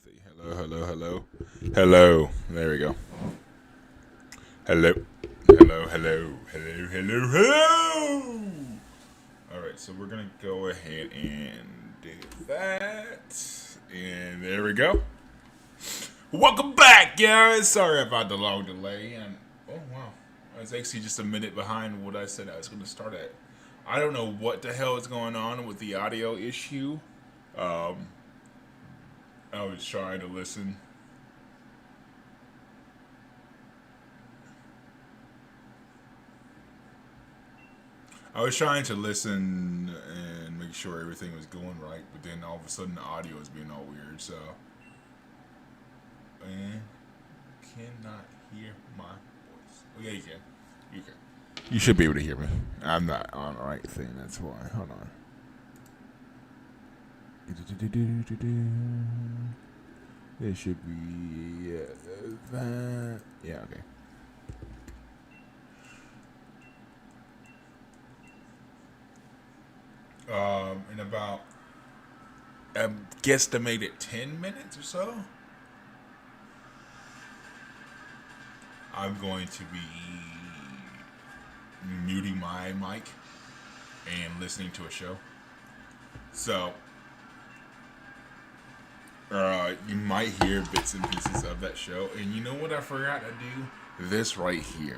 anything. Hello, hello, hello. Hello. There we go. Hello. Hello, hello. Hello, hello, hello. Alright, so we're going to go ahead and do that. And there we go. Welcome back, guys. Sorry about the long delay. And oh, wow. I was actually just a minute behind what I said I was going to start at. I don't know what the hell is going on with the audio issue. Um, I was trying to listen. I was trying to listen and make sure everything was going right, but then all of a sudden the audio was being all weird. So, and cannot hear my voice. Oh yeah, you can. You can. You should be able to hear me. I'm not on the right thing. That's why. Hold on. It should be that. Yeah. Okay. In about guesstimated 10 minutes or so, I'm going to be muting my mic and listening to a show. So, you might hear bits and pieces of that show. And you know what I forgot to do? This right here.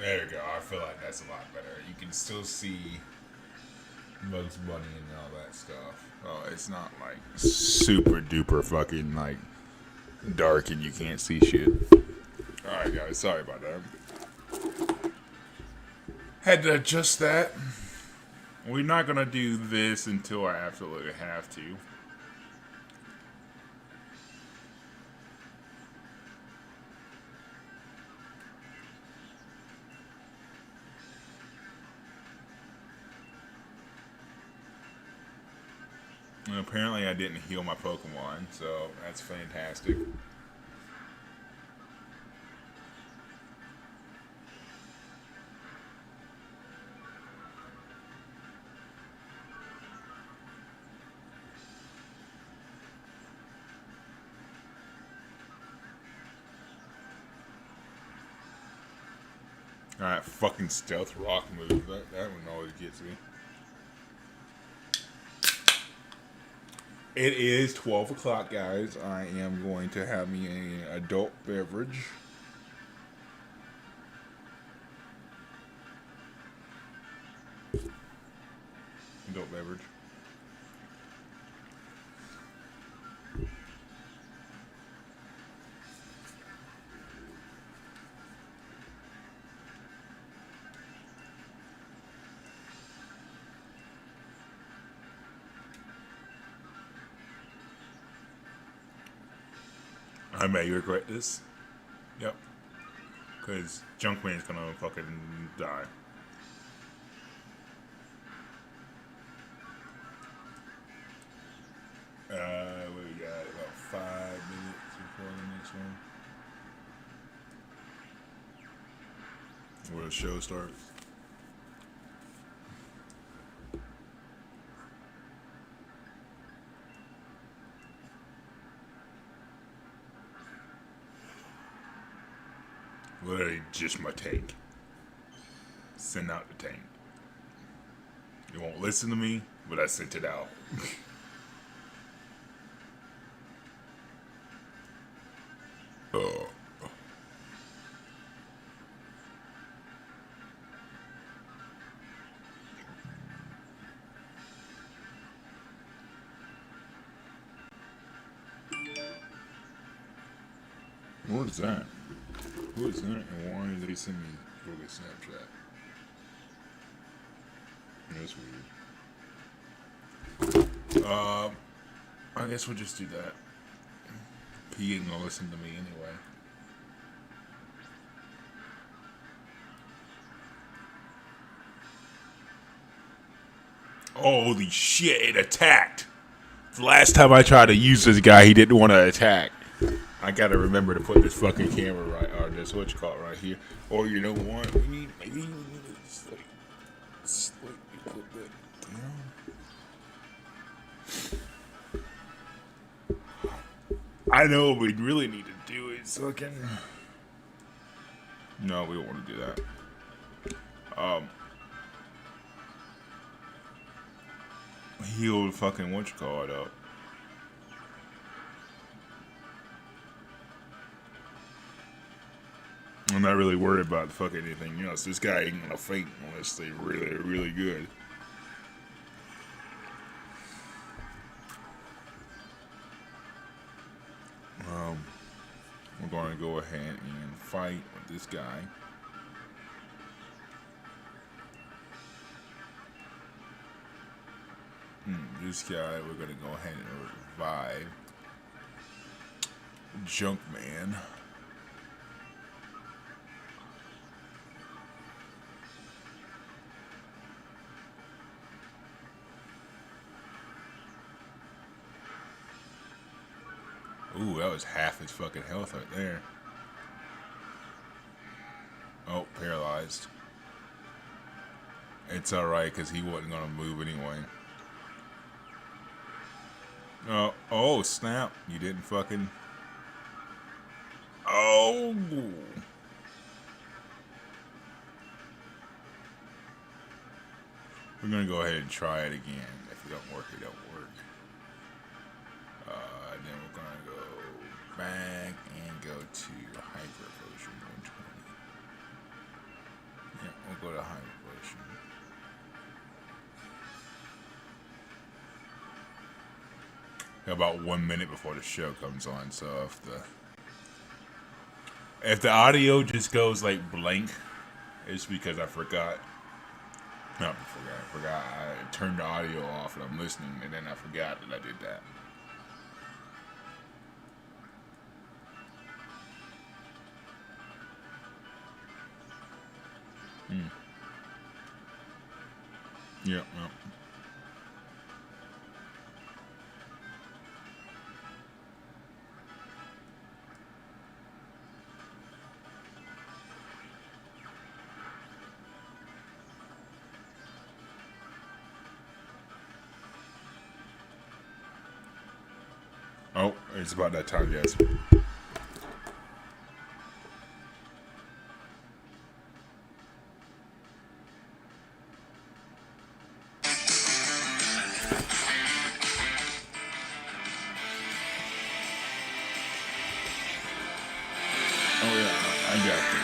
There we go. I feel like that's a lot better. You can still see Bugs Bunny and all that stuff. Oh, it's not like super duper fucking like dark and you can't see shit. Alright, guys. Sorry about that. Had to adjust that. We're not gonna do this until I absolutely have to. And apparently I didn't heal my Pokemon, so that's fantastic. Alright, fucking stealth rock move. That one always gets me. It is 12 o'clock, guys. I am going to have me an adult beverage. Adult beverage. I may regret this. Yep. Because Junkman's gonna fucking die. What we got? About 5 minutes before the next one. Where the show starts. Literally just my tank. Send out the tank. You won't listen to me, but I sent it out. Oh. What is that? Who is that, and why did they send me fucking Snapchat? That's weird. I guess we'll just do that. He ain't gonna listen to me anyway. Holy shit, it attacked! The last time I tried to use this guy, he didn't want to attack. I gotta remember to put this fucking camera right, or this what you call it right here. Or you know what? Maybe we need to slightly put that down. I know what we really need to do is fucking. No, we don't want to do that. Heal fucking what you call it up. I'm not really worried about fucking anything else. This guy ain't gonna faint unless they really, really good. We're going to go ahead and fight with this guy. This guy, we're going to go ahead and revive. Junkman. Ooh, that was half his fucking health right there. Oh, paralyzed. It's alright, because he wasn't going to move anyway. Oh, snap. You didn't fucking... Oh! We're going to go ahead and try it again. If it don't work, it don't work. Then we're going to go back and go to Hyper Potion 120. Yeah, we'll go to Hyper Potion. About 1 minute before the show comes on, so if the audio just goes like blank, it's because I forgot. Not I forgot. I turned the audio off and I'm listening, and then I forgot that I did that. Yeah. Oh, it's about that time, yes. Oh yeah, I got you.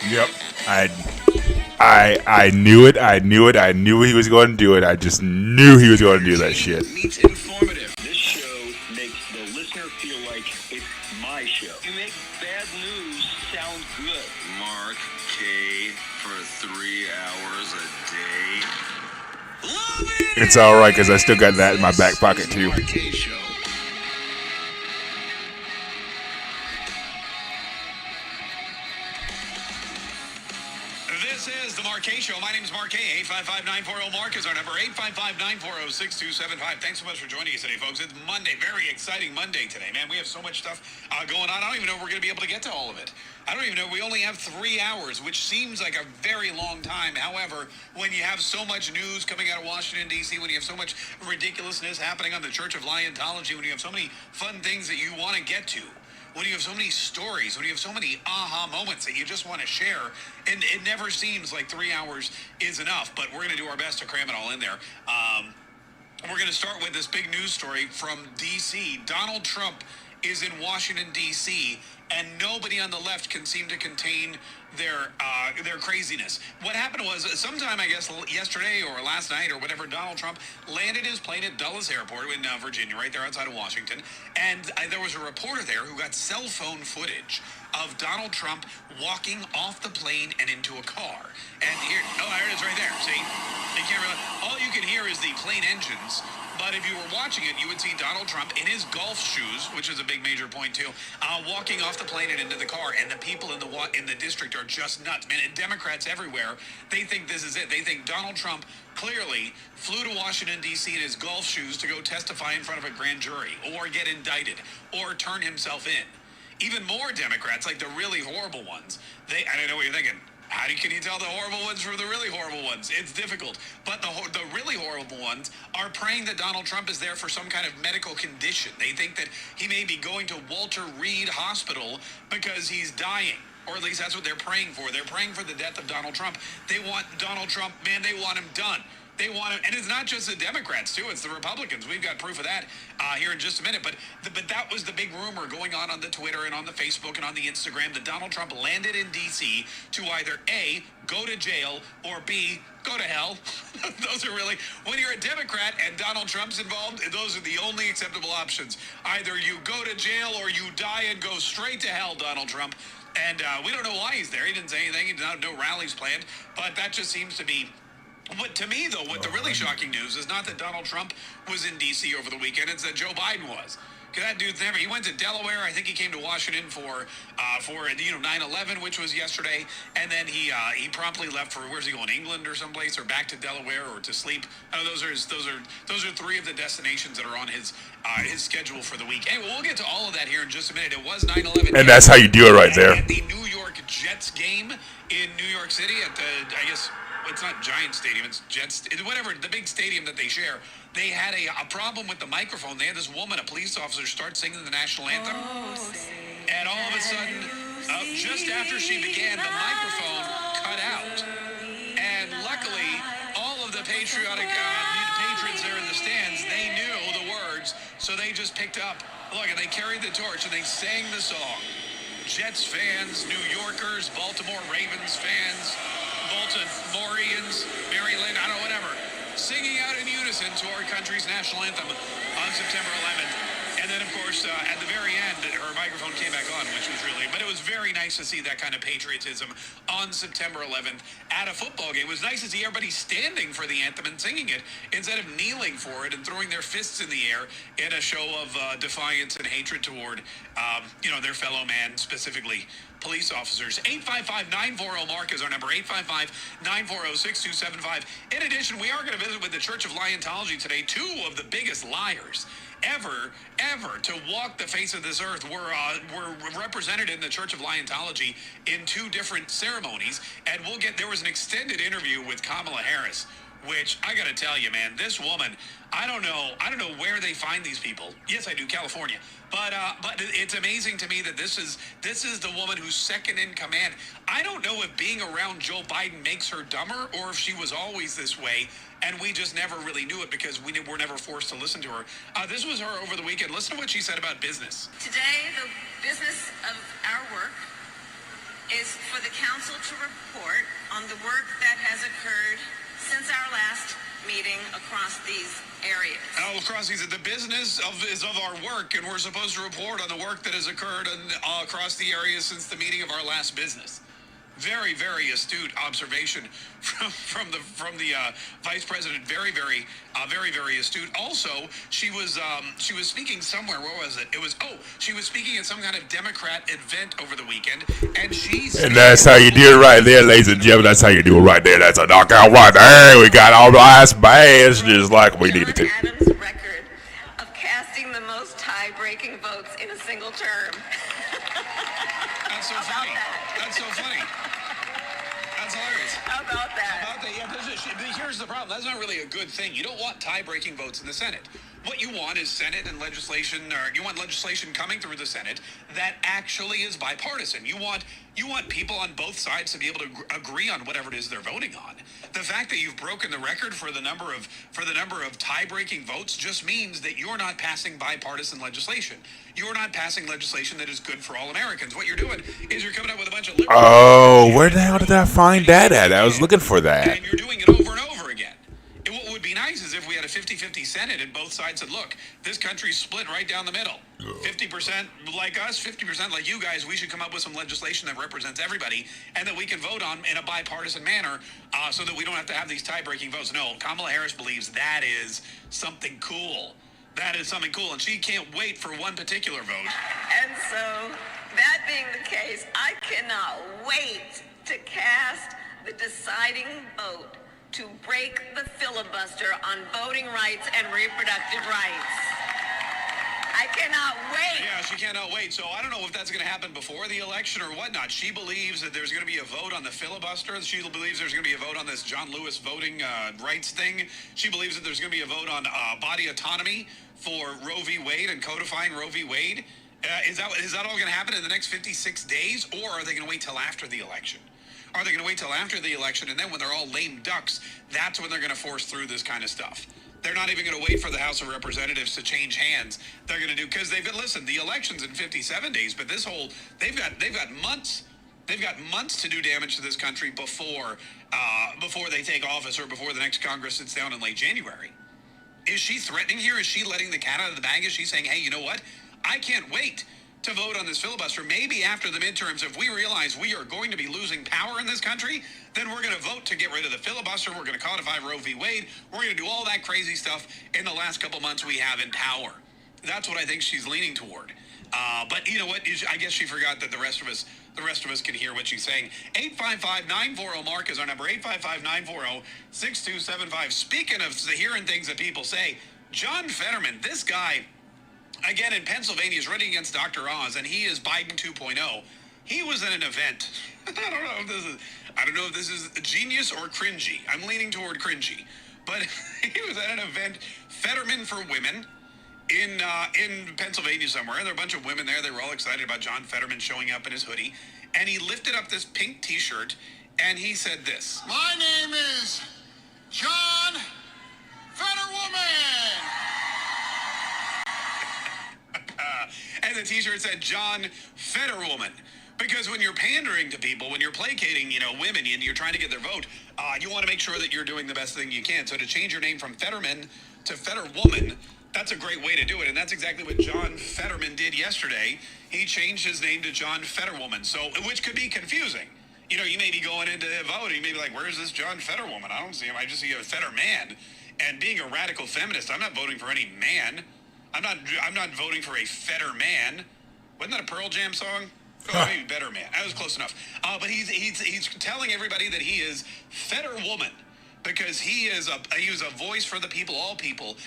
Yep. I knew it. I knew it. I knew he was going to do it. I just knew he was going to do that shit. Meets informative. This show makes the listener feel like it's my show. You make bad news sound good. Mark K for 3 hours a day. Love it! It's all right because I still got that in my back pocket too. Mark K show. This is the Mark K Show. My name is Mark K. 855-940-MARK is our number. 855-940-6275. Thanks so much for joining us today, folks. It's Monday. Very exciting Monday today, man. We have so much stuff going on. I don't even know if we're going to be able to get to all of it. I don't even know. We only have 3 hours, which seems like a very long time. However, when you have so much news coming out of Washington, D.C., when you have so much ridiculousness happening on the Church of Liontology, when you have so many fun things that you want to get to, when you have so many stories, when you have so many aha moments that you just want to share, and it never seems like 3 hours is enough, but we're going to do our best to cram it all in there. We're going to start with this big news story from D.C. Donald Trump is in Washington, D.C., and nobody on the left can seem to contain their craziness. What happened was sometime, I guess, yesterday or last night or whatever, Donald Trump landed his plane at Dulles Airport in Virginia, right there outside of Washington, and there was a reporter there who got cell phone footage of Donald Trump walking off the plane and into a car. And here, there it is right there. See? You can't really, all you can hear is the plane engines. But if you were watching it, you would see Donald Trump in his golf shoes, which is a big major point too, walking off the plane and into the car. And the people in the district are just nuts, man. And Democrats everywhere, they think this is it. They think Donald Trump clearly flew to Washington, D.C. in his golf shoes to go testify in front of a grand jury or get indicted or turn himself in. Even more Democrats, like the really horrible ones, I don't know what you're thinking. How can you tell the horrible ones from the really horrible ones? It's difficult. But the really horrible ones are praying that Donald Trump is there for some kind of medical condition. They think that he may be going to Walter Reed Hospital because he's dying. Or at least that's what they're praying for. They're praying for the death of Donald Trump. They want Donald Trump, man, they want him done. They want him, and it's not just the Democrats, too. It's the Republicans. We've got proof of that here in just a minute. But that was the big rumor going on the Twitter and on the Facebook and on the Instagram that Donald Trump landed in D.C. to either A, go to jail, or B, go to hell. Those are really, when you're a Democrat and Donald Trump's involved, those are the only acceptable options. Either you go to jail or you die and go straight to hell, Donald Trump. And we don't know why he's there. He didn't say anything. He did not have no rallies planned. But that just seems to be... But to me, though, what the really shocking news is not that Donald Trump was in D.C. over the weekend, it's that Joe Biden was. Because that dude's never, he went to Delaware. I think he came to Washington for 9/11, which was yesterday. And then he promptly left for, where's he going, England or someplace, or back to Delaware or to sleep. Those are 3 of the destinations that are on his schedule for the week. Anyway, we'll get to all of that here in just a minute. It was 9/11. And that's how you do it right there. At the New York Jets game in New York City at the, I guess, it's not Giant Stadium, it's Jets, whatever, the big stadium that they share. They had a problem with the microphone. They had this woman, a police officer, start singing the national anthem. And all of a sudden, just after she began, the microphone cut out. And luckily, all of the patriotic patrons there in the stands, they knew the words, so they just picked up, look, and they carried the torch and they sang the song. Jets fans, New Yorkers, Baltimore Ravens fans, Baltimoreans, Maryland, I don't know, whatever, singing out in unison to our country's national anthem on September 11th. And then, of course, at the very end, her microphone came back on, which was really, but it was very nice to see that kind of patriotism on September 11th at a football game. It was nice to see everybody standing for the anthem and singing it instead of kneeling for it and throwing their fists in the air in a show of defiance and hatred toward, their fellow man, specifically police officers. 855-940-MARK is our number, 855-940-6275. In addition, we are going to visit with the Church of Liontology today. 2 of the biggest liars ever to walk the face of this earth were represented in the Church of Liontology in 2 different ceremonies. And there was an extended interview with Kamala Harris, which I got to tell you, man, this woman, I don't know where they find these people. Yes, I do, California. But it's amazing to me that this is the woman who's second in command. I don't know if being around Joe Biden makes her dumber or if she was always this way and we just never really knew it because we were never forced to listen to her. This was her over the weekend. Listen to what she said about business. Today, the business of our work is for the council to report on the work that has occurred since our last meeting across these areas. Across these, the business is of our work, and we're supposed to report on the work that has occurred across the areas since the meeting of our last business. Very, very astute observation from the vice president. Very, very astute. Also, she was speaking somewhere. Where was it? She was speaking at some kind of Democrat event over the weekend, and And that's how you do it right there, ladies and gentlemen. That's how you do it right there. That's a knockout right there. We got all the last bass just like we needed to. John Adams' record of casting the most tie-breaking votes in a single term. That's so funny. That's so funny. That's hilarious. How about that? Here's the problem. That's not really a good thing. You don't want tie-breaking votes in the Senate. What you want is Senate and legislation, or you want legislation coming through the Senate that actually is bipartisan. You want people on both sides to be able to agree on whatever it is they're voting on. The fact that you've broken the record for the number of tie-breaking votes just means that you're not passing bipartisan legislation. You're not passing legislation that is good for all Americans. What you're doing is you're coming up with a bunch of liberal. Oh, where the hell did I find that at? I was looking for that. And you're doing it over and over again. And what would be nice is if we had a 50-50 Senate and both sides said, look, this country's split right down the middle. 50% like us, 50% like you guys. We should come up with some legislation that represents everybody and that we can vote on in a bipartisan manner so that we don't have to have these tie-breaking votes. No, Kamala Harris believes that is something cool. That is something cool, and she can't wait for one particular vote. And so, that being the case, I cannot wait to cast the deciding vote to break the filibuster on voting rights and reproductive rights. I cannot wait. Yeah, she cannot wait. So I don't know if that's going to happen before the election or whatnot. She believes that there's going to be a vote on the filibuster. She believes there's going to be a vote on this John Lewis voting rights thing. She believes that there's going to be a vote on body autonomy for Roe v. Wade and codifying Roe v. Wade. Is that all going to happen in the next 56 days, or are they going to wait till after the election? Are they going to wait till after the election, and then when they're all lame ducks, that's when they're going to force through this kind of stuff? They're not even going to wait for the House of Representatives to change hands. They're going to do, because the election's in 57 days, but they've got months. They've got months to do damage to this country before they take office or before the next Congress sits down in late January. Is she threatening here? Is she letting the cat out of the bag? Is she saying, hey, you know what? I can't wait to vote on this filibuster. Maybe after the midterms, if we realize we are going to be losing power in this country, then we're going to vote to get rid of the filibuster. We're going to codify Roe v. Wade. We're going to do all that crazy stuff in the last couple months we have in power. That's what I think she's leaning toward. But you know what? I guess she forgot that the rest of us can hear what she's saying. 855-940-MARK is our number. 855-940-6275. Speaking of hearing things that people say, John Fetterman, this guy, again in Pennsylvania, is running against Dr. Oz, and he is Biden 2.0. He was at an event. I don't know if this is genius or cringy. I'm leaning toward cringy. But he was at an event, Fetterman for Women, in Pennsylvania somewhere. And there were a bunch of women there. They were all excited about John Fetterman showing up in his hoodie. And he lifted up this pink T-shirt, and he said this. My name is John Fetterwoman. And the T-shirt said John Fetterwoman. Because when you're pandering to people, when you're placating, women, and you're trying to get their vote, you want to make sure that you're doing the best thing you can. So to change your name from Fetterman to Fetterwoman, that's a great way to do it. And that's exactly what John Fetterman did yesterday. He changed his name to John Fetterwoman, which could be confusing. You may be going into the vote, and you may be like, where's this John Fetterwoman? I don't see him. I just see a Fetterman. And being a radical feminist, I'm not voting for any man. I'm not voting for a fetter man. Wasn't that a Pearl Jam song? Oh, maybe Better Man. That was close enough. But he's telling everybody that he is fetter woman because he was a voice for the people, all people,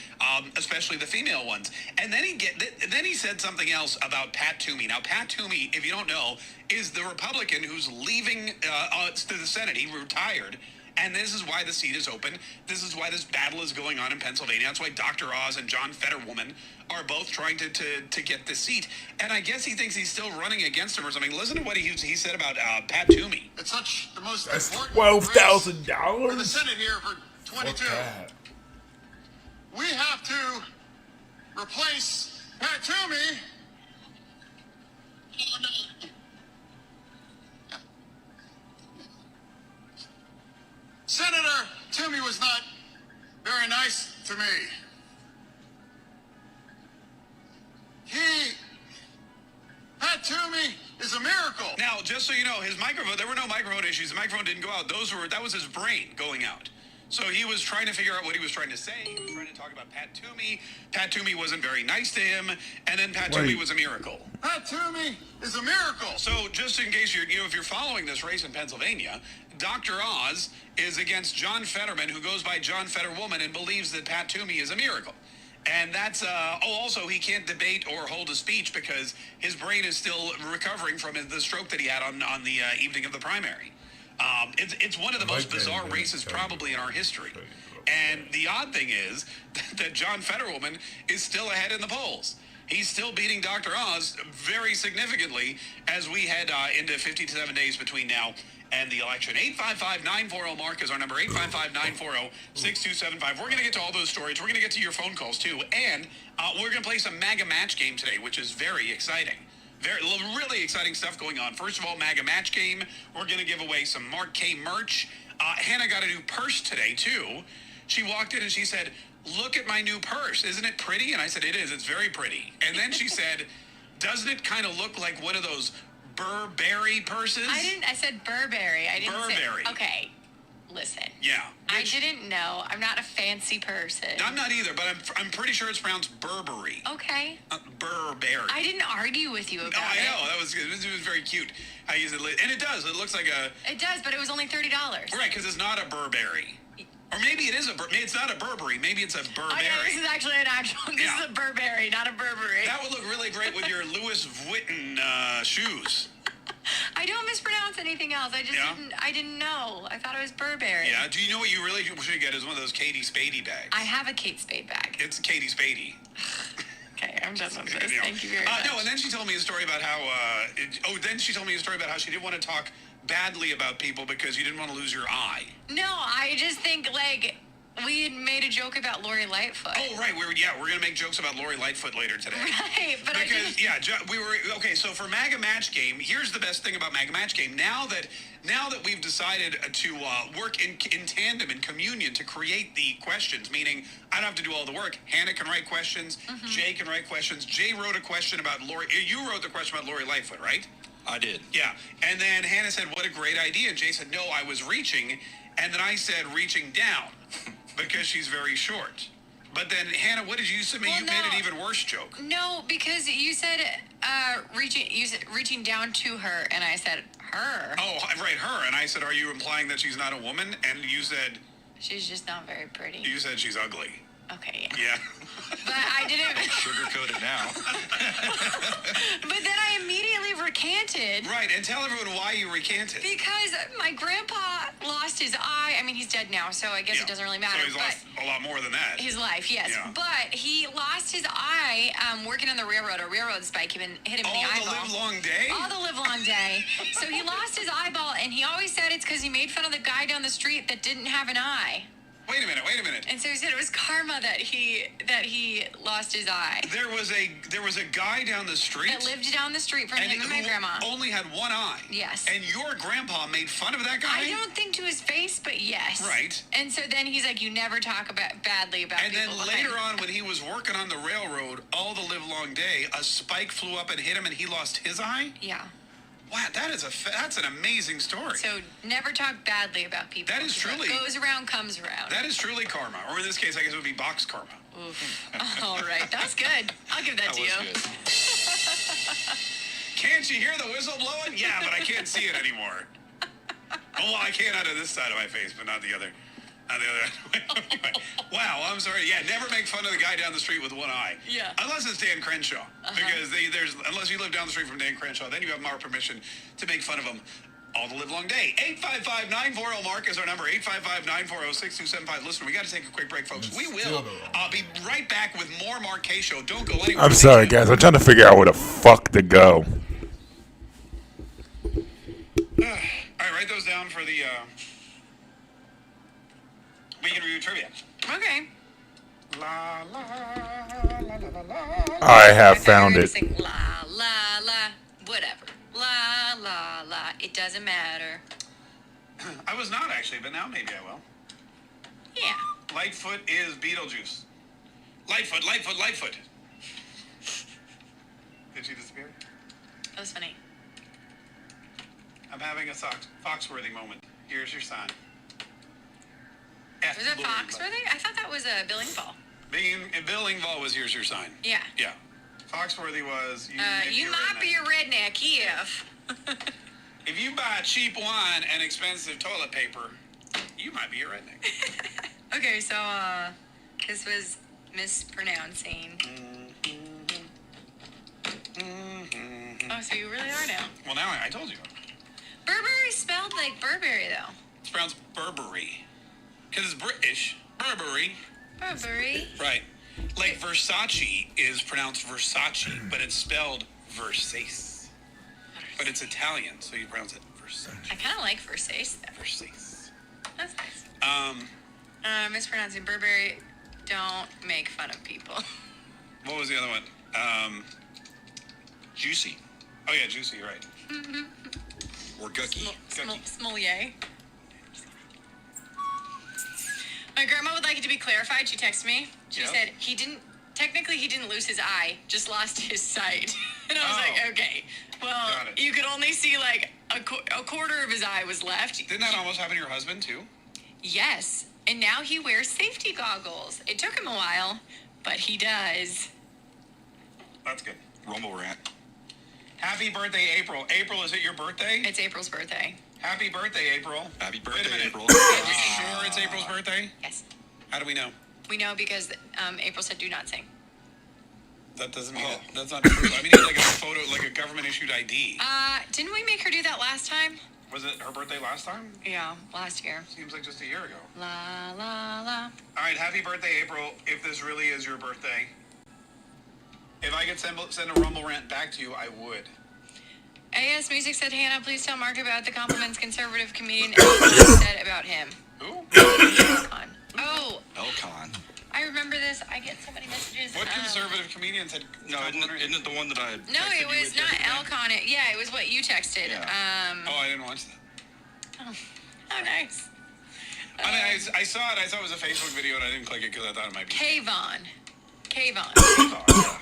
especially the female ones. And then he said something else about Pat Toomey. Now, Pat Toomey, if you don't know, is the Republican who's leaving to the Senate. He retired. And this is why the seat is open. This is why this battle is going on in Pennsylvania. That's why Dr. Oz and John Fetterwoman are both trying to get the seat. And I guess he thinks he's still running against him or something. Listen to what he said about Pat Toomey. It's such the most That's important $12,000 for the Senate here for 22. We have to replace Pat Toomey. to me. Pat Toomey is a miracle. Now, just so you know, his microphone, there were no microphone issues. The microphone didn't go out. That was his brain going out. So he was trying to figure out what he was trying to say. He was trying to talk about Pat Toomey. Pat Toomey wasn't very nice to him. And then Pat Toomey was a miracle. Pat Toomey is a miracle. So just in case if you're following this race in Pennsylvania, Dr. Oz is against John Fetterman, who goes by John Fetterwoman and believes that Pat Toomey is a miracle. And that's, also he can't debate or hold a speech because his brain is still recovering from the stroke that he had on the evening of the primary. It's one of the most bizarre races probably in our history. And the odd thing is that John Fetterwoman is still ahead in the polls. He's still beating Dr. Oz very significantly as we head into 57 days between now and the election. 855-940-MARK is our number, 855-940-6275. We're going to get to all those stories. We're going to get to your phone calls, too. And we're going to play some MAGA Match Game today, which is very exciting. Really exciting stuff going on. First of all, MAGA Match Game. We're going to give away some Mark K merch. Hannah got a new purse today, too. She walked in and she said, "Look at my new purse. Isn't it pretty?" And I said, "It is. It's very pretty." And then she said, "Doesn't it kind of look like one of those Burberry purses?" I said Burberry. I didn't Burberry. say. Okay, listen. Yeah. I didn't know. I'm not a fancy person. I'm not either, but I'm pretty sure it's pronounced Burberry. Okay. Burberry. I didn't argue with you about I it. know. That was good. It was very cute. I use it, and it does. It looks like a. It does, but it was only $30. Right, because it's not a Burberry. Or maybe it is it's not a Burberry. Maybe it's a Burberry. Oh, yeah, this is actually an actual. This is a Burberry, not a Burberry. That would look really great with your Louis Vuitton shoes. I don't mispronounce anything else. I just didn't know. I thought it was Burberry. Yeah. Do you know what you really should get is one of those Katie Spady bags? I have a Kate Spade bag. It's Katie Spady. Okay, I'm done with this. Thank you very much. No, and then she told me a story about how. She didn't want to talk badly about people because you didn't want to lose your eye. No, I just think we had made a joke about Lori Lightfoot. Oh, right. We're going to make jokes about Lori Lightfoot later today. Right, but so for MAGA Match Game, here's the best thing about MAGA Match Game. Now that we've decided to work in tandem, in communion, to create the questions, meaning I don't have to do all the work. Hannah can write questions. Mm-hmm. Jay can write questions. Jay wrote a question about Lori. You wrote the question about Lori Lightfoot, right? I did. Yeah. And then Hannah said, "What a great idea." And Jay said, "No, I was reaching." And then I said, "Reaching down," because she's very short. But then, Hannah, what did you submit? Well, you made an even worse joke. No, because you said reaching down to her, and I said her. Oh, right, her. And I said, "Are you implying that she's not a woman?" And you said, "She's just not very pretty." You said she's ugly. Okay, yeah. Yeah. But I didn't. Sugarcoat it now. But then I immediately recanted. Right, and tell everyone why you recanted. Because my grandpa lost his eye. I mean, he's dead now, so I guess it doesn't really matter. So he's lost a lot more than that. His life, yes. Yeah. But he lost his eye working on the railroad. A railroad spike hit him in the eyeball. All the live long day? All the live long day. So he lost his eyeball, and he always said it's because he made fun of the guy down the street that didn't have an eye. Wait a minute. And so he said it was karma that he lost his eye. There was a guy down the street That lived down the street from him and my who grandma. only had one eye. Yes. And your grandpa made fun of that guy? I don't think to his face, but yes. Right. And so then he's like, "You never talk badly about and people." And then later on, when he was working on the railroad all the live long day, a spike flew up and hit him, and he lost his eye? Yeah. Wow, that's an amazing story. So never talk badly about people. That is truly. What goes around comes around. That is truly karma, or in this case, I guess it would be box karma. Oof. All right, that's good. I'll give that to you. Good. Can't you hear the whistle blowing? Yeah, but I can't see it anymore. Oh, well, I can out of this side of my face, but not the other. Anyway. Wow, I'm sorry. Yeah, never make fun of the guy down the street with one eye. Yeah. Unless it's Dan Crenshaw. Because unless you live down the street from Dan Crenshaw, then you have more permission to make fun of him all the live long day. 855-940-MARK is our number. 855-940-6275. Listen, we got to take a quick break, folks. We will be right back with more Mark K Show. Don't go anywhere. I'm sorry, guys. I'm trying to figure out where the fuck to go. All right, write those down for the Weekend Review Trivia. Okay. La, la, la, la, la, la. I have found it. Sing, la la la, whatever. La la la. It doesn't matter. I was not actually, but now maybe I will. Yeah. Lightfoot is Beetlejuice. Lightfoot, Lightfoot, Lightfoot. Did she disappear? That was funny. I'm having a Foxworthy moment. Here's your sign. Was it Foxworthy? I thought that was a Bill Engvall. Bill Engvall was Here's Your Sign. Yeah. Yeah. Foxworthy was You might be a redneck if. If you buy cheap wine and expensive toilet paper, you might be a redneck. Okay, so this was mispronouncing. Oh, so you really are now. Well, now I told you. Burberry spelled like Burberry though. It's pronounced Burberry. Because it's British. Burberry. Burberry. Right. Like Versace is pronounced Versace, but it's spelled Versace. But it's Italian, so you pronounce it Versace. I kind of like Versace though. Versace. That's nice. Mispronouncing Burberry. Don't make fun of people. What was the other one? Juicy. Oh yeah, Juicy, right. Or Gucky. Smolier. My grandma would like it to be clarified. She texted me. She Yep. said he didn't lose his eye, just lost his sight. And I was like, okay, well, Got it. you could only see like a quarter of his eye was left. Didn't that almost happen to your husband too? Yes, and now he wears safety goggles. It took him a while, but he does. That's good. Rumble rant. Happy birthday, April. April, is it your birthday? It's April's birthday. Happy birthday, April. Happy Wait a birthday, minute. April. Sure it's April's birthday? Yes, How do we know? we know because April said do not sing. That doesn't mean that's not true. I mean, it's like a photo, like a government-issued ID. Didn't we make her do that last time? Was it her birthday last time? Yeah, last year. Seems like just a year ago. La la la. All right, happy birthday, April, if this really is your birthday. If I could send a Rumble rant back to you, I would. AS Music said, Hannah, please tell Mark about the compliments conservative comedian said about him. Who? Elcon. Oh, Elcon. I remember this. I get so many messages. What conservative comedian said? No, isn't it the one that I No, texted it you was with not yesterday? Elcon. Yeah, it was what you texted. Yeah. Oh, I didn't watch that. Oh, nice. I mean, I saw it. I saw it was a Facebook video, and I didn't click it because I thought it might be. Kayvon. Kayvon. Kayvon.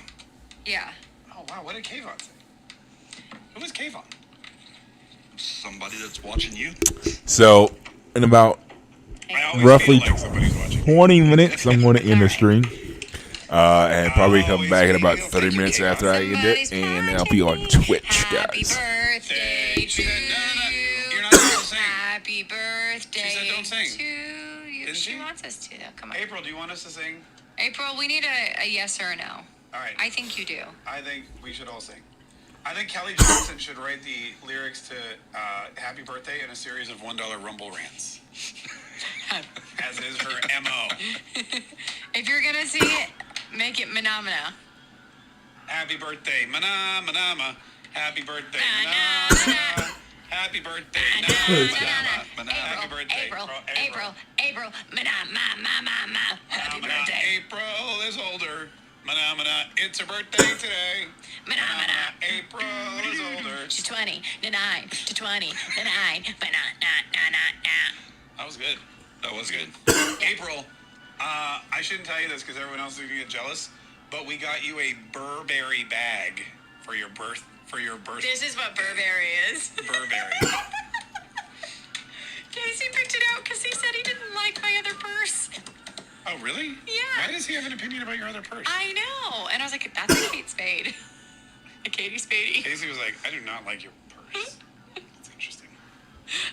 Yeah. Oh wow, what did Kayvon say? Who is Kayvon? Somebody that's watching you. So, in about I always Roughly feel like somebody's watching. 20 minutes, I'm going to end the Alright. stream. And probably come Always back in about feel 30 like minutes you're after I end it. And I'll be on Twitch, Happy guys. birthday to She said, no, you. you're not supposed to sing. Happy birthday She said don't sing. to you. Didn't she? wants us to. Come on. April, do you want us to sing? April, we need a yes or a no. All right. I think you do. I think we should all sing. I think Kelly Johnson should write the lyrics to Happy Birthday in a series of $1 Rumble rants. As is her MO. If you're gonna sing it, make it Menomina. Happy birthday, mana, manama. Happy birthday, mana, Mana, Happy birthday, April, Happy birthday, April, Happy Mana, birthday. April is older. Mana, mana, it's her birthday today. Mana. April is older. She's 20, to 9, to 20, to 9, but not. That was good. That was good. April, I shouldn't tell you this because everyone else is gonna get jealous, but we got you a Burberry bag for your birth. This is what Burberry is. Burberry. Casey picked it out because he said he didn't like my other purse. Oh, really? Yeah. Why does he have an opinion about your other purse? I know. And I was like, that's a Kate Spade. A Katie Spady. Casey was like, I do not like your purse. That's interesting.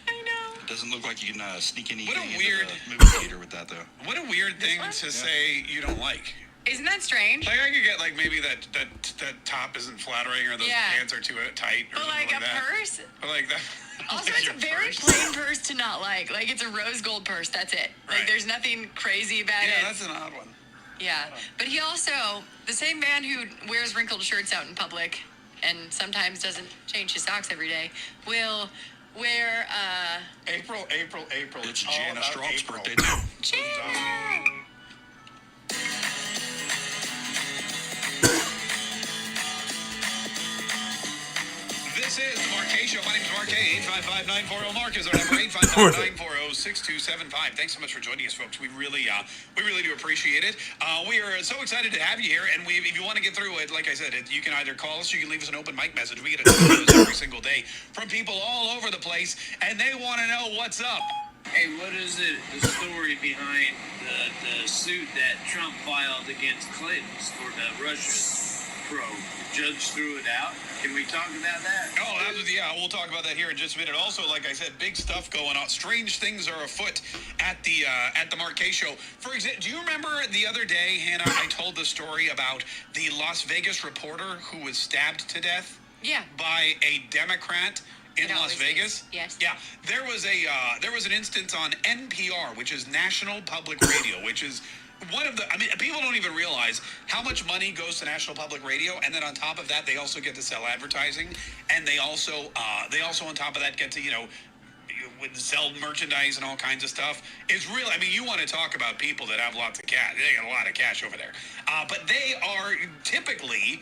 I know. It doesn't look like you can sneak anything What a into weird- the movie theater with that, though. What a weird thing one? to say you don't like. Isn't that strange? Like I could get like maybe that top isn't flattering or those Yeah. pants are too tight or But something like like a that. purse? But like that. Also, like it's a your very purse. plain purse to not like. Like, it's a rose gold purse. That's it. Like, Right. there's nothing crazy about Yeah, it. that's an odd one. Yeah. But he also, the same man who wears wrinkled shirts out in public and sometimes doesn't change his socks every day, will wear, April. It's all Janice about Straub's April. birthday, too. Jana. This is the Mark K Show. My name is Mark K. 855-940-MARK is our number. 855-940-6275. 940-6275. Thanks so much for joining us, folks. We really do appreciate it. We are so excited to have you here, and if you want to get through it, like I said, you can either call us or you can leave us an open mic message. We get a ton of those every single day from people all over the place, and they want to know what's up. Hey, what is it, the story behind the suit that Trump filed against Clinton for the Russia probe? The judge threw it out. Can we talk about that? Oh, we'll talk about that here in just a minute. Also, like I said, big stuff going on. Strange things are afoot at the Mark Kaye Show. For example, do you remember the other day, Hannah, I told the story about the Las Vegas reporter who was stabbed to death? Yeah. By a Democrat in It Las always Vegas? is. Yes. Yeah. There was an instance on NPR, which is National Public Radio, which is people don't even realize how much money goes to National Public Radio, and then on top of that, they also get to sell advertising, and they also on top of that get to, sell merchandise and all kinds of stuff. It's really, you want to talk about people that have lots of cash. They got a lot of cash over there. But they are typically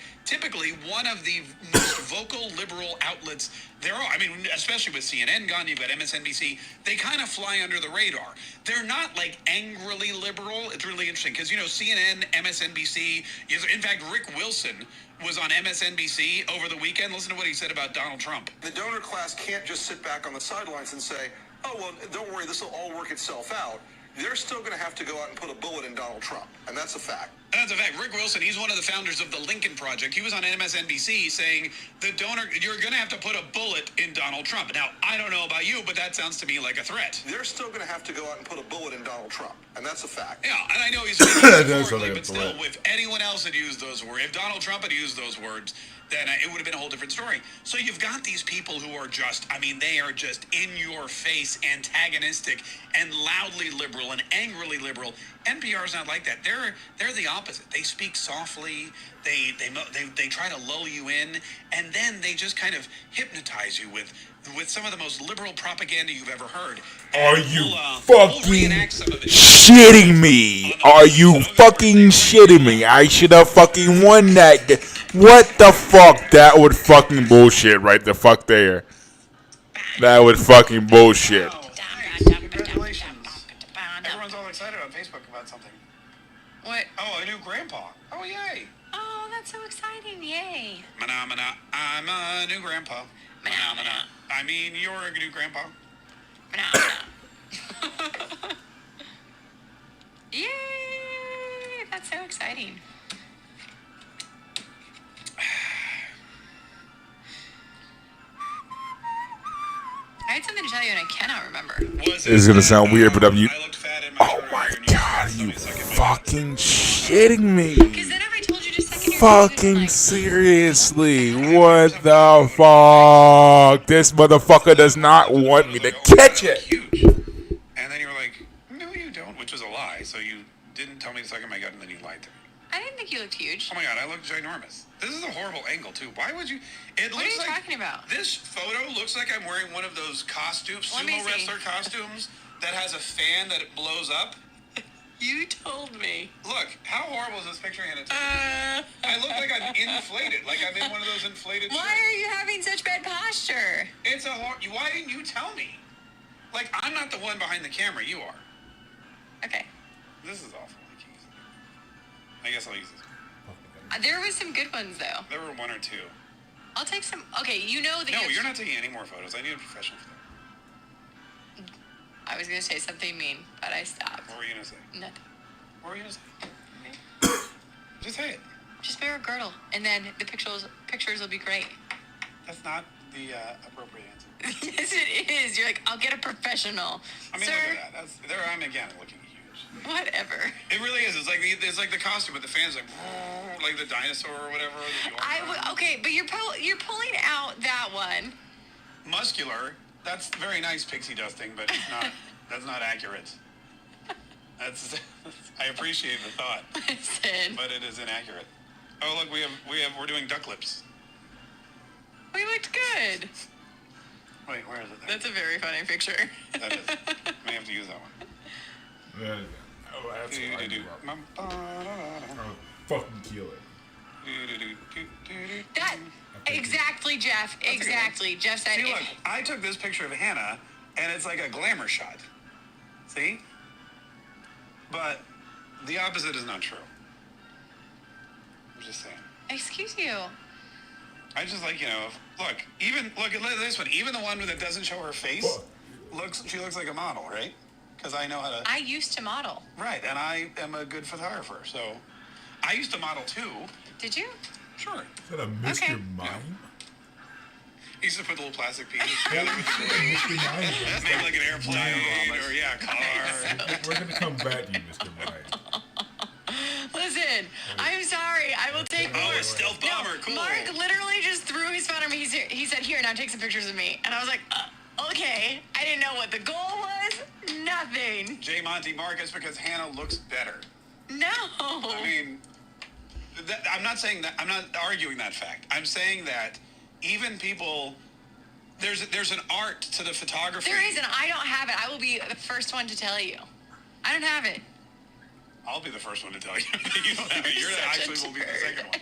one of the most vocal liberal outlets there are. Especially with CNN gone, you've got MSNBC. They kind of fly under the radar. They're not like angrily liberal. It's really interesting because, CNN, MSNBC, in fact, Rick Wilson was on MSNBC over the weekend. Listen to what he said about Donald Trump. The donor class can't just sit back on the sidelines and say, oh, well, don't worry, this will all work itself out. They're still going to have to go out and put a bullet in Donald Trump, and that's a fact. That's a fact. Rick Wilson, he's one of the founders of the Lincoln Project. He was on MSNBC saying, you're going to have to put a bullet in Donald Trump. Now, I don't know about you, but that sounds to me like a threat. They're still going to have to go out and put a bullet in Donald Trump, and that's a fact. Yeah, and I know he's metaphorically, like but still, if anyone else had used those words, if Donald Trump had used those words, then it would have been a whole different story. So you've got these people who are just, they are just in your face, antagonistic, and loudly liberal and angrily liberal. NPR's not like that. They're the opposite. They speak softly. They try to lull you in, and then they just kind of hypnotize you with some of the most liberal propaganda you've ever heard. Are And you we'll fucking reenact some of it. shitting me? Are you fucking shitting me? I should have fucking won that. What the fuck? That would fucking bullshit right the fuck there. That would fucking bullshit. Congratulations. Everyone's all excited on Facebook about something. What? Oh, a new grandpa. Oh, yay. Oh, that's so exciting. Yay. Mana, I'm a new grandpa. Mana. You're a new grandpa. Yay. That's so exciting. I had something to tell you and I cannot remember. It's gonna sound weird, but I looked fat in my oh shirt my earlier, and god, said you something like, fucking shitting me. Because then if I told you just a second ago, you would be Fucking like, seriously, what the fuck? This motherfucker does not want me to catch it. Huge. And then you were like, no, you don't, which was a lie. So you didn't tell me to suck in my gut, and then you lied to me. I didn't think you looked huge. Oh my god, I look ginormous. This is a horrible angle too. Why would you? It What are looks you like talking about? This photo looks like I'm wearing one of those costumes, Let me sumo see. wrestler costumes that has a fan that it blows up. You told me. Look, how horrible is this picture, Hannah? I look like I'm inflated, like I'm in one of those inflated Why shirts. are you having such bad posture? It's a why didn't you tell me? Like, I'm not the one behind the camera, you are. Okay. This is awful. I can't use it. I guess I'll use this. There was some good ones though. There were one or two. I'll take some. Okay, you know that. No, you're not taking any more photos. I need a professional for that. I was gonna say something mean, but I stopped. What were you gonna say? Nothing. What were you gonna say? Just say it. Just wear a girdle, and then the pictures will be great. That's not the appropriate answer. Yes, it is. You're like, I'll get a professional. I mean, Sir, look at that. That's there. I'm again looking huge. whatever. It really is. It's like the costume, but the fans like the dinosaur or whatever. Okay, but you're pulling out that one. Muscular. That's very nice pixie dusting, but it's not. That's not accurate. That's. I appreciate the thought, Listen, but it is inaccurate. Oh look, we're doing duck lips. we looked good. Wait, where is it? That's a very funny picture. That is. We have to use that one. Oh, that's what I do. Do-do-do. Fucking kill it. Do-do-do-do-do-do. That exactly, Jeff. a good one. Exactly. Jeff said. See, look, I took this picture of Hannah, and it's like a glamour shot. healthy. But the opposite is not true. I'm just saying. Excuse you. I just like, look at this one. Even the one that doesn't show her face, she looks like a model, right? Because I know how to. I used to model. Right, and I am a good photographer, so I used to model too. Did you? Sure. Is that a Mr. Okay. Mime? I used to put little plastic pieces together. Mr. Mime. Maybe like an airplane or a car. We're gonna come back to you, Mr. Mime. Listen, I'm sorry. I will take more. Oh, a stealth bomber, cool. Mark literally just threw his phone at me. He said, here, now take some pictures of me. And I was like, okay. I didn't know what the goal was. Nothing. J. Monty Marcus, because Hannah looks better. No. I mean, I'm not saying that. I'm not arguing that fact. I'm saying that even people, there's an art to the photography. There isn't. I don't have it. I will be the first one to tell you. I don't have it. I'll be the first one to tell you. You don't have it. You're Such a actually will be the second one.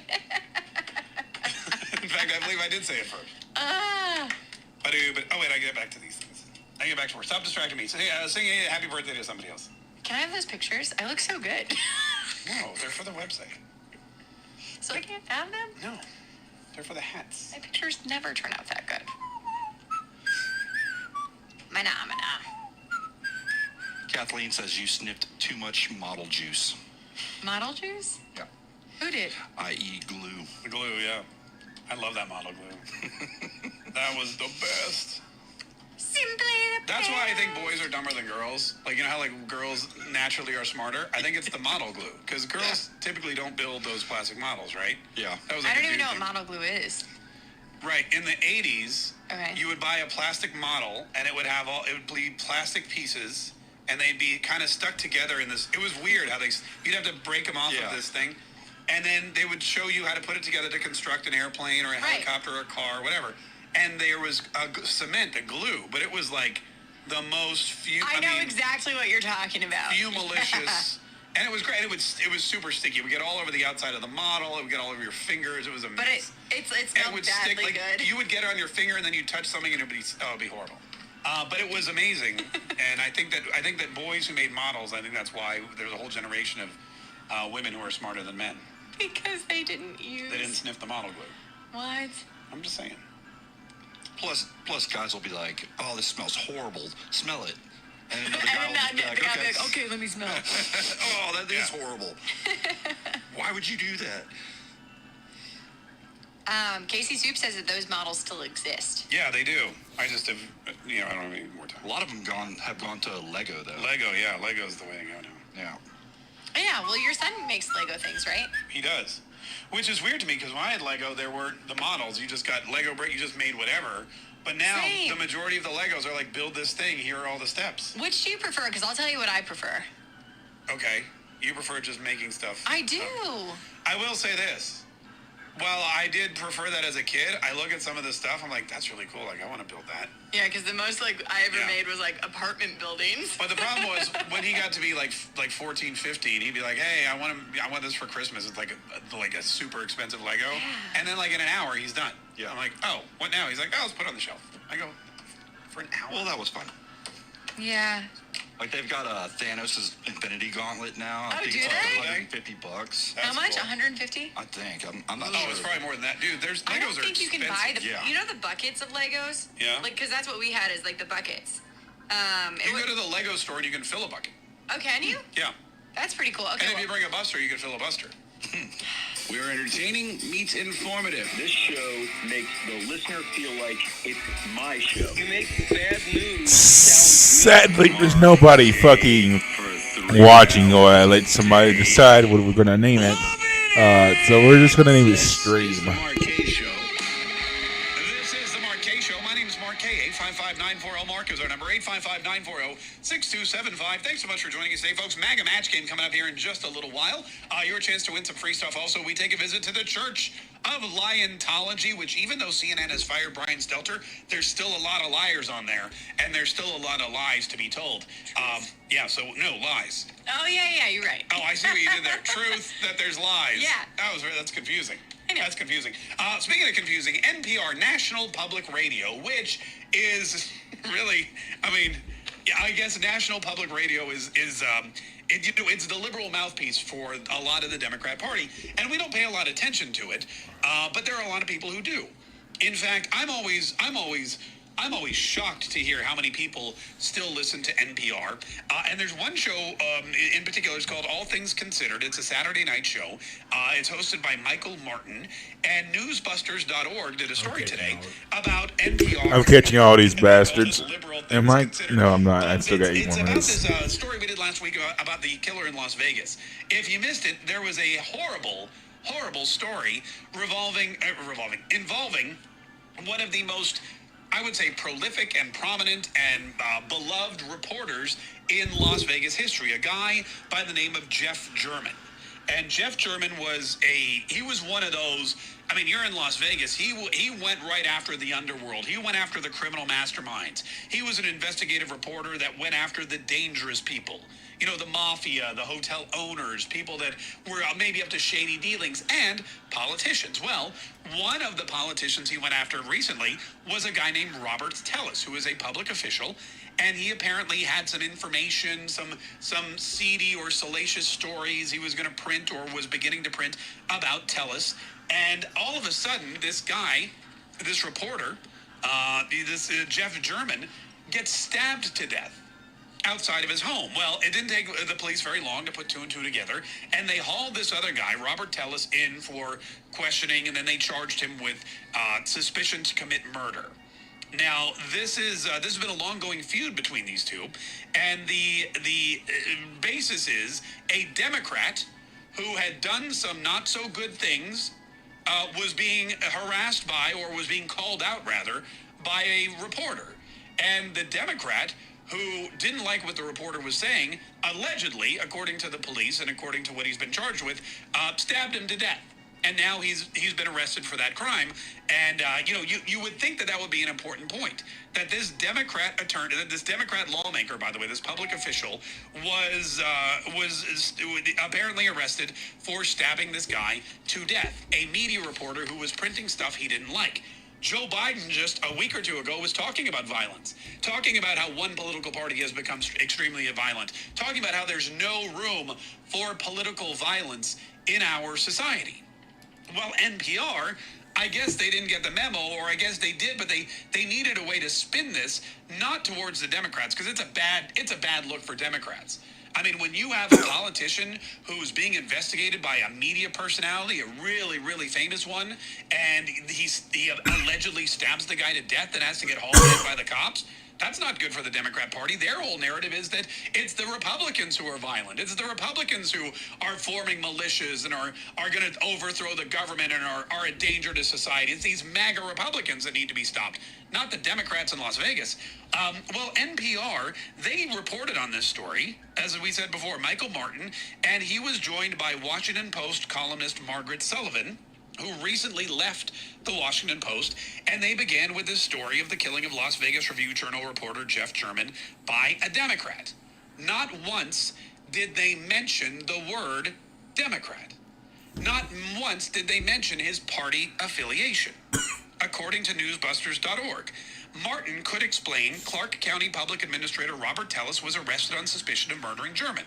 In fact, I believe I did say it first. But oh wait, I get back to these things. I get back to work. Stop distracting me. Sing a happy birthday to somebody else. Can I have those pictures? I look so good. No, they're for the website. So I can't have them? No, they're for the hats. My pictures never turn out that good. Mana. Kathleen says you sniffed too much model juice, Model juice? Yeah. Who did? i.e. glue. The glue, yeah. I love that model glue. That was the best. Simply the That's why I think boys are dumber than girls. Like, you know how like girls naturally are smarter? I think it's the model glue. Because girls typically don't build those plastic models, right? Yeah. That was I like don't a even dude know what thing. model glue is. Right. In the 80s, Okay. you would buy a plastic model, and it would be plastic pieces, and they'd be kind of stuck together in this. It was weird how you'd have to break them off Yeah. of this thing, and then they would show you how to put it together to construct an airplane or a helicopter or a car or whatever. And there was a glue, but it was like the most I know exactly what you're talking about. malicious. And it was great. It was super sticky. It would get all over the outside of the model. It would get all over your fingers. It was amazing. But it it smelled would badly stick like good. you would get it on your finger, and then you touch something, and it'd be horrible. But it was amazing, and I think that boys who made models, I think that's why there's a whole generation of women who are smarter than men. Because they didn't use... They didn't sniff the model glue. What? I'm just saying. Plus guys will be like, oh, this smells horrible. Smell it. And another guy And will then be the like, guy will be like, okay, let me smell. oh, that is horrible. Why would you do that? Casey Soup says that those models still exist. Yeah, they do. I just have, I don't have any more time. A lot of them have gone to Lego, though. Lego, yeah. Lego's the way to go now. Yeah. Oh, yeah, well, your son makes Lego things, right? He does. Which is weird to me, because when I had Lego, there weren't the models. You just got Lego brick. You just made whatever. But now, Same. the majority of the Legos are like, build this thing. Here are all the steps. Which do you prefer? Because I'll tell you what I prefer. Okay. You prefer just making stuff. I do. I will say this. While I did prefer that as a kid, I look at some of this stuff, I'm like, that's really cool. Like, I want to build that. Yeah, because the most I ever Yeah. made was apartment buildings. But the problem was, when he got to be like 14, 15, he'd be like, hey, I want this for Christmas. It's like a super expensive Lego. Yeah. And then like in an hour, he's done. Yeah. I'm like, oh, what now? He's like, oh, let's put it on the shelf. I go, for an hour? Well, that was fun. Yeah. Like, they've got Thanos' Infinity Gauntlet now. I Oh, think do it's they? like $150. How That's much? cool. 150? I think. I'm not Oh, sure. it's probably more than that. Dude, Legos I don't are think you can buy the... expensive. Yeah. You know the buckets of Legos? Yeah. Because that's what we had is the buckets. You go to the Lego store and you can fill a bucket. Oh, can you? Yeah. That's pretty cool. And Okay, if you bring a buster, you can fill a buster. We're entertaining meets informative. This show makes the listener feel like it's my show. You make bad news sound Sadly, there's nobody fucking watching or let somebody decide what we're gonna name it. So we're just gonna name it Stream. The Marquet Show. This is the Mark K Show. My name is Mark K. 855-940-MARK is our number. 855-940-6275. Thanks so much for joining us today, folks. MAGA Match Game coming up here in just a little while. Your chance to win some free stuff. Also, we take a visit to the Church of Liontology, which even though CNN has fired Brian Stelter, there's still a lot of liars on there, and there's still a lot of lies to be told. So no lies. Oh, yeah, you're right. Oh, I see what you did there. Truth that there's lies. Yeah. That's confusing. I know. That's confusing. Speaking of confusing, NPR, National Public Radio, which is really, Yeah, I guess National Public Radio is it's the liberal mouthpiece for a lot of the Democrat Party, and we don't pay a lot of attention to it, but there are a lot of people who do. In fact, I'm always shocked to hear how many people still listen to NPR. And there's one show in particular. It's called All Things Considered. It's a Saturday night show. It's hosted by Michael Martin. And Newsbusters.org did a story today about NPR. I'm catching all these bastards. Am I? No, I'm not. I still got 8 more minutes. It's about this story we did last week about the killer in Las Vegas. If you missed it, there was a horrible story involving one of the most, I would say, prolific and prominent and beloved reporters in Las Vegas history, a guy by the name of Jeff German. And Jeff German was one of those, I mean, you're in Las Vegas. He went right after the underworld. He went after the criminal masterminds. He was an investigative reporter that went after the dangerous people. You know, the mafia, the hotel owners, people that were maybe up to shady dealings, and politicians. Well, one of the politicians he went after recently was a guy named Robert Tellis, who is a public official, and he apparently had some information, some seedy or salacious stories he was going to print or was beginning to print about Tellis. And all of a sudden, this guy, this reporter, Jeff German, gets stabbed to death outside of his home. Well, it didn't take the police very long to put 2 and 2 together, and they hauled this other guy, Robert Tellis, in for questioning, and then they charged him with suspicion to commit murder. Now, this has been a long-going feud between these two, and the basis is a Democrat who had done some not-so-good things was being harassed by, or was being called out, rather, by a reporter. And the Democrat, who didn't like what the reporter was saying, allegedly, according to the police and according to what he's been charged with, stabbed him to death. And now he's been arrested for that crime. And you would think that would be an important point, that this Democrat attorney, this Democrat lawmaker, by the way, this public official, was apparently arrested for stabbing this guy to death, a media reporter who was printing stuff he didn't like. Joe Biden just a week or two ago was talking about violence, talking about how one political party has become extremely violent, talking about how there's no room for political violence in our society. Well, NPR, I guess they didn't get the memo, or I guess they did, but they needed a way to spin this, not towards the Democrats, because it's a bad look for Democrats. I mean, when you have a politician who's being investigated by a media personality, a really, really famous one, and he allegedly stabs the guy to death and has to get hauled in by the cops, that's not good for the Democrat Party. Their whole narrative is that it's the Republicans who are violent. It's the Republicans who are forming militias and are going to overthrow the government and are a danger to society. It's these MAGA Republicans that need to be stopped, not the Democrats in Las Vegas. Well, NPR, they reported on this story, as we said before, Michael Martin, and he was joined by Washington Post columnist Margaret Sullivan, who recently left the Washington Post, and they began with this story of the killing of Las Vegas Review-Journal reporter Jeff German by a Democrat. Not once did they mention the word Democrat. Not once did they mention his party affiliation. According to Newsbusters.org, Martin could explain Clark County Public Administrator Robert Tellis was arrested on suspicion of murdering German.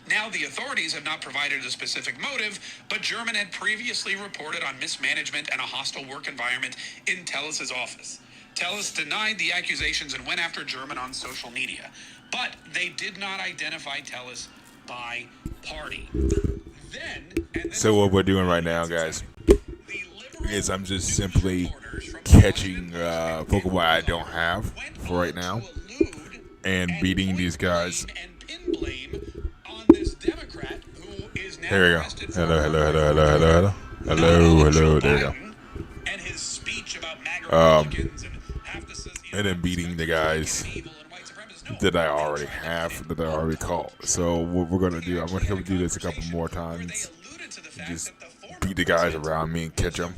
Now, the authorities have not provided a specific motive, but German had previously reported on mismanagement and a hostile work environment in Tellis's office. Tellis denied the accusations and went after German on social media, but they did not identify Tellis by party. So what we're doing right now, guys, is I'm just simply catching Pokemon I don't have for right now and beating these guys. Here we go. Hello. There we go. And then beating the guys that I already have, that I already caught. So what we're gonna do, I'm gonna come do this a couple more times. Just beat the guys around me and catch them,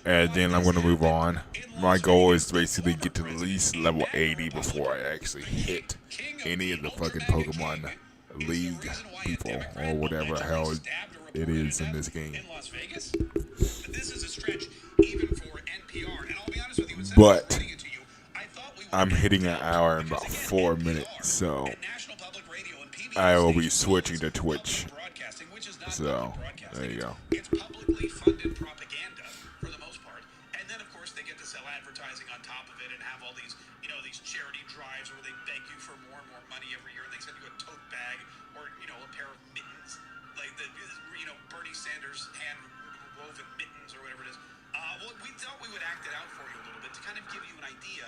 and then I'm gonna move on. My goal is to basically get to at least level 80 before I actually hit any of the fucking Pokemon League people or whatever the hell it is in this game. But I'm hitting an hour in about 4 minutes, so I will be switching to Twitch. So, there you go. It's publicly funded propaganda for the most part. And then, of course, they get to sell advertising on top of it and have all these, these charity drives where they beg you for more and more money every year. And they send you a tote bag or, a pair of mittens, like the, Bernie Sanders hand-woven mittens or whatever it is. Well, we thought we would act it out for you a little bit to kind of give you an idea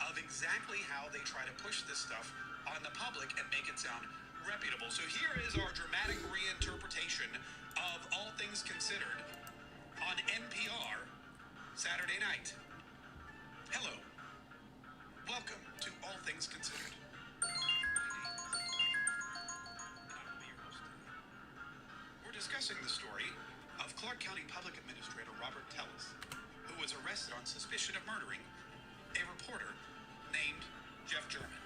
of exactly how they try to push this stuff on the public and make it sound reputable. So here is our dramatic reinterpretation of All Things Considered on NPR Saturday night. Hello. Welcome to All Things Considered. We're discussing the story of Clark County Public Administrator Robert Tellis, who was arrested on suspicion of murdering a reporter named Jeff German.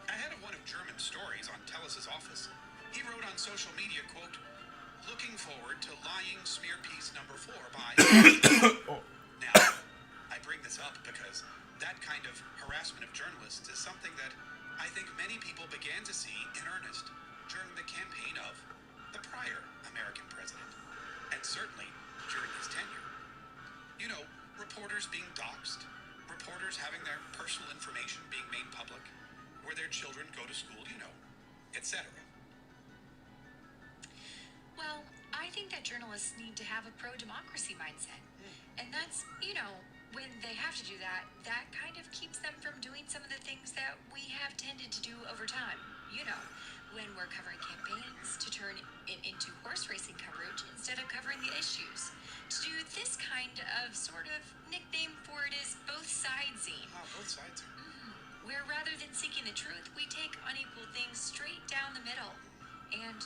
Ahead of one of German's stories on Tellis's office, he wrote on social media, quote, "Looking forward to lying smear piece number 4 by..." Now, I bring this up because that kind of harassment of journalists is something that I think many people began to see in earnest during the campaign of the prior American president, and certainly during his tenure. Reporters being doxxed, reporters having their personal information being made public, where their children go to school, etc. Well, I think that journalists need to have a pro-democracy mindset. And that's, when they have to do that, that kind of keeps them from doing some of the things that we have tended to do over time. When we're covering campaigns, to turn it into horse racing coverage instead of covering the issues. To do this kind of sort of nickname for it is both sidesing. Oh, both sides. Where rather than seeking the truth, we take unequal things straight down the middle. And,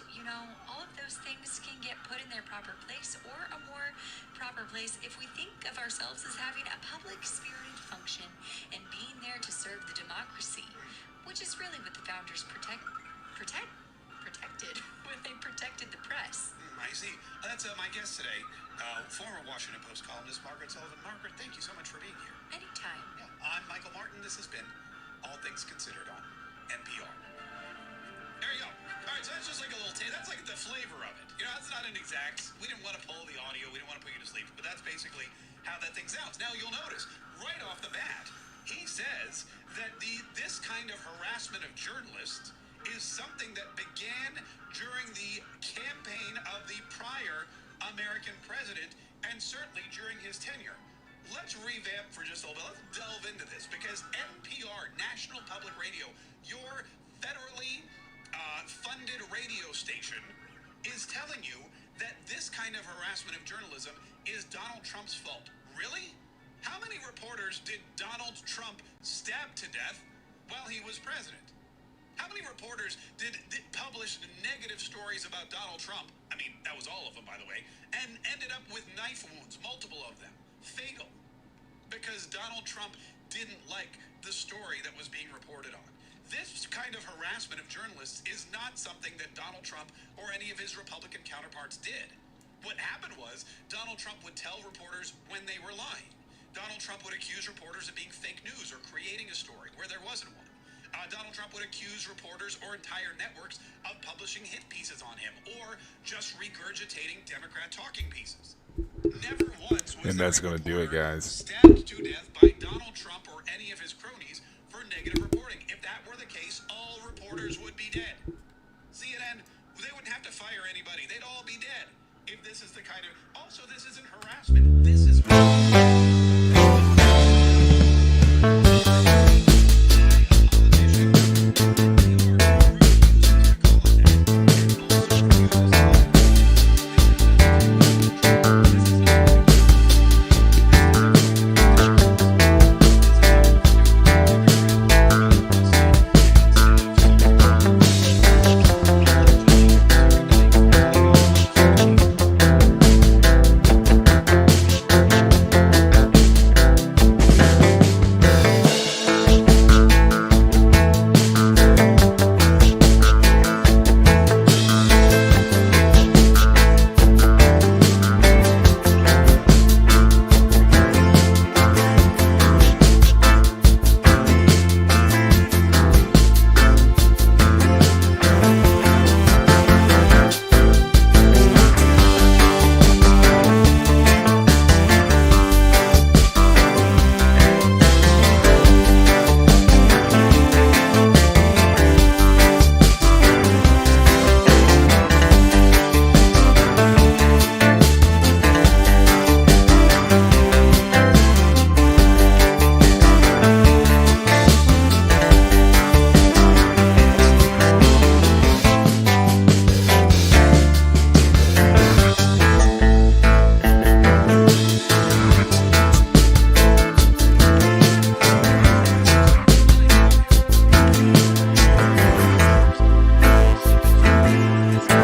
all of those things can get put in their proper place or a more proper place if we think of ourselves as having a public-spirited function and being there to serve the democracy, which is really what the founders protected when they protected the press. I see. That's my guest today, former Washington Post columnist Margaret Sullivan. Margaret, thank you so much for being here. Anytime. Yeah, I'm Michael Martin. This has been All Things Considered on NPR. There you go. All right, so that's just like a little that's like the flavor of it. That's not an exact. We didn't want to pull the audio. We didn't want to put you to sleep. But that's basically how that thing sounds. Now, you'll notice, right off the bat, he says that this kind of harassment of journalists is something that began during the campaign of the prior American president and certainly during his tenure. Let's revamp for just a little bit. Let's delve into this because NPR, National Public Radio, your federally funded radio station, is telling you that this kind of harassment of journalism is Donald Trump's fault. Really? How many reporters did Donald Trump stab to death while he was president? How many reporters did publish negative stories about Donald Trump? I mean, that was all of them, by the way, and ended up with knife wounds, multiple of them, fatal, because Donald Trump didn't like the story that was being reported on. This kind of harassment of journalists is not something that Donald Trump or any of his Republican counterparts did. What happened was Donald Trump would tell reporters when they were lying. Donald Trump would accuse reporters of being fake news or creating a story where there wasn't one. Donald Trump would accuse reporters or entire networks of publishing hit pieces on him or just regurgitating Democrat talking pieces. Never once was And that's going to do it, guys. stabbed to death by